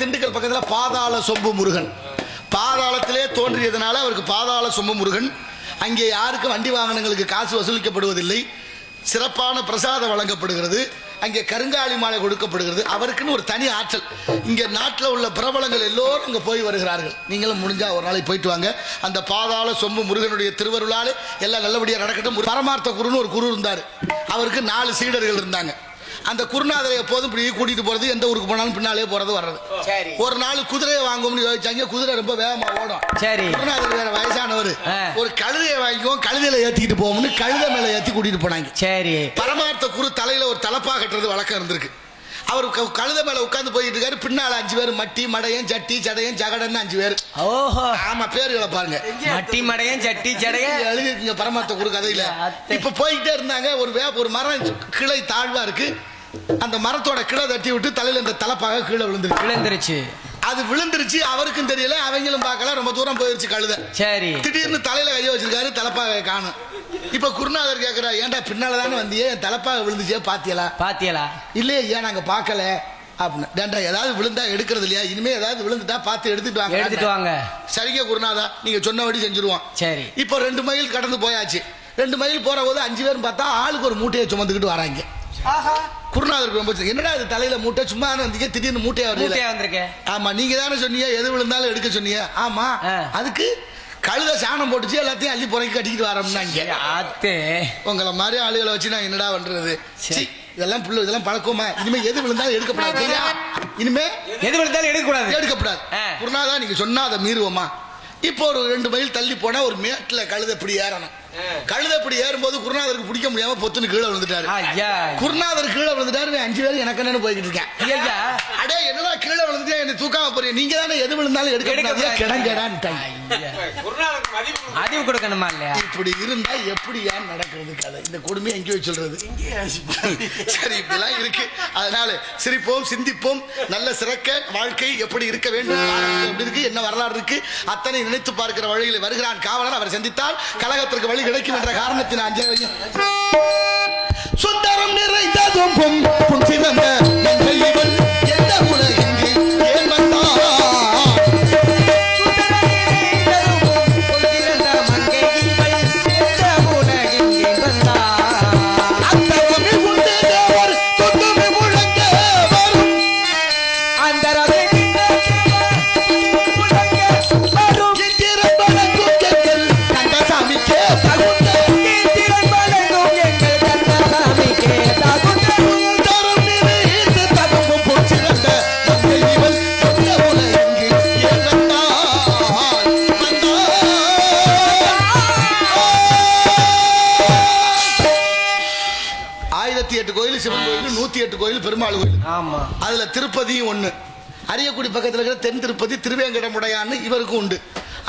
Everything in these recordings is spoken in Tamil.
திண்டுக்கல் பக்கத்துல பாதாள சொம்பு முருகன், பாதாளத்திலே தோன்றியதனால அவருக்கு பாதாள சொம்பு முருகன். அங்கே யாருக்கும் வண்டி வாகனங்களுக்கு காசு வசூலிக்கப்படுவதில்லை, சிறப்பான பிரசாதம் வழங்கப்படுகிறது, அங்கே கருங்காலி மாலை கொடுக்கப்படுகிறது. அவருக்குன்னு ஒரு தனி ஆற்றல். இங்கே நாட்டில் உள்ள பிரபலங்கள் எல்லோரும் இங்கே போய் வருகிறார்கள். நீங்களும் முடிஞ்சா ஒரு நாளைக்கு போயிட்டு வாங்க. அந்த பாதாள சொம்பு முருகனுடைய திருவருளால் எல்லாம் நல்லபடியாக நடக்கட்டும். பரமார்த்த குருன்னு ஒரு குரு இருந்தார், அவருக்கு 4 சீடர்கள் இருந்தாங்க. அந்த குருநாதரை எப்போதும் இப்படி கூட்டிட்டு போறது, எந்த ஊருக்கு போனாலும் பின்னாலே போறது வர்றது. ஒரு நாள் குதிரையை வாங்கும்னு யோசிச்சாங்க. குதிரை ரொம்ப வேகமா ஓடும். சரி, குருநாதர் வேற வயசானவர், ஒரு கழுதையை வாங்கிக்குவோம், கழுதையில ஏத்திக்கிட்டு போவோம்னு கழுதை மேல ஏத்தி கூட்டிட்டு போனாங்க. சரி, பரமார்த்த குரு தலையில ஒரு தலப்பா கட்டுறது வழக்கம் இருந்திருக்கு. அவர் கழுத மேல உட்கார்ந்து போயிட்டு இருக்காரு. பின்னால 5 பேர், மட்டி மடையன் சட்டி சடையன் ஜகடன்னு 5 பேர். ஓஹோ, ஆமா, பேருகளை பாருங்க, மட்டி மடையன் சட்டி சடையன் எழுதிருக்கீங்க பரமார்த்த குரு கதையில. இப்ப போய்கிட்டே இருந்தாங்க. ஒரு மரம் கிளை தாழ்வா இருக்கு, அந்த மரத்தோட கிளை தட்டி விட்டு தலையில இந்த தலப்பாக கீழே விழுந்துருச்சு. அது விழுந்துருச்சு, அவருக்கும் தெரியல, அவங்களும் பார்க்கல. ரொம்ப தூரம் போயிருச்சு கழுத. சரி, திடீர்னு தலையில கைய வச்சிருக்காரு, தலப்பாக காணும். இப்ப குருநாதர் கேக்குறா, ஏன்டா பின்னாலதானே வந்தியே, தலப்பாக விழுந்துச்சே பாத்தியலா? இல்லையே, ஏன் நாங்க பாக்கல அப்படின்னு. ஏதாவது விழுந்தா எடுக்கிறது இல்லையா, இனிமே ஏதாவது விழுந்துட்டா பார்த்து எடுத்துட்டு வாங்க. சரிங்க குருநாதா, நீங்க சொன்னபடி செஞ்சிருவோம். சரி, இப்போ 2 மைல் கடந்து போயாச்சு. 2 மைல் போற போது 5 பேரும் பார்த்தா ஆளுக்கு ஒரு மூட்டையை சுமந்துக்கிட்டு வராங்க. குருநாதருக்கு ரொம்ப என்னடா இது தலையில மூட்டை, சும்மா வந்தீங்க, திடீர்னு மூட்டையா வந்திருக்க. ஆமா, நீங்க தானே சொன்னீங்க எது விழுந்தாலும் எடுக்க சொன்னீங்க. ஆமா, அதுக்கு கழுத சாணம் போட்டுச்சு, எல்லாத்தையும் அள்ளி புறக்கி கட்டிக்கிட்டு வரோம்னாங்க. உங்களை மாதிரி ஆளுகளை வச்சு நான் என்னடா பண்றது? இதெல்லாம் பழக்கமா? இனிமே எது விழுந்தாலும் எடுக்கப்படாது. இனிமே எது விழுந்தாலும் எடுக்கப்படாது. குருநாதா, நீங்க சொன்னா அதை மீறுவோமா? இப்போ ஒரு 2 மைல் தள்ளி போனா ஒரு மேட்ல கழுத இப்படி ஏறணும். கழுத இப்படி ஏறும்போது குருநாதருக்கு பிடிக்க முடியாம பொத்துன்னு கீழே விழுந்துட்டாரு. குருநாதர் கீழே விழுந்துட்டாரு. 5 பேர் எனக்கு என்னன்னு போய்கிட்டு இருக்கேன். அடே, என்னடா கீழே விழுந்துட்டா என்ன தூக்காம போறீங்க? நீங்க தானே எது விழுந்தாலும் அறிவு கொடுக்கணுமா இல்லையா? இப்படி இருந்தா எப்படியா நடக்கிறது கதை? இந்த கொடுமையை எங்கேயோ சொல்றது. சரி, இப்படிலாம் இருக்கு. அதனால சிரிப்போம், சிந்திப்போம், நல்ல சிறக்க வாழ்க்கை எப்படி இருக்க வேண்டும், எப்படி இருக்கு, என்ன வரலாறு இருக்கு, அத்தனை நினைத்து பார்க்கிற வழியில் வருகிறான் காவலர். அவர் சந்தித்தால் கழகத்திற்கு வழி கிடைக்கும் என்ற காரணத்தின் சுந்தரம் நிறைந்ததும் சிறந்த எந்த உலகெங்கே ஏன் வந்தார்? சிவன் கோயில், 108 கோயில் பெருமாள் கோயில். ஆமா, அதுல திருப்பதியும் ஒண்ணு. அரியக்குடி பக்கத்துல இருக்கிற தென் திருப்பதி திருவேங்கடமுடையான்னு இவருக்கும் உண்டு.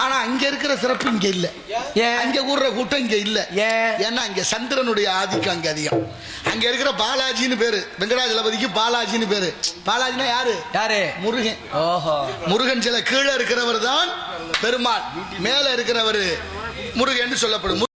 ஆனா அங்க இருக்கிற சிறப்பு இங்க இல்ல. அங்க கூடுற கூட்டம் இங்க இல்ல. ஏன்னா அங்க சந்திரனுடைய ஆதிக்கம் அங்க அதிகம். அங்க இருக்கிற பாலாஜின்னு பேரு, வெங்கடாஜலபதிக்கு பாலாஜின்னு பேரு. பாலாஜினா யாரு? முருகன். ஓஹோ, முருகன் சில கீழே இருக்கிறவர் தான் பெருமாள், மேல இருக்கிறவர் முருகன் சொல்லப்படும்.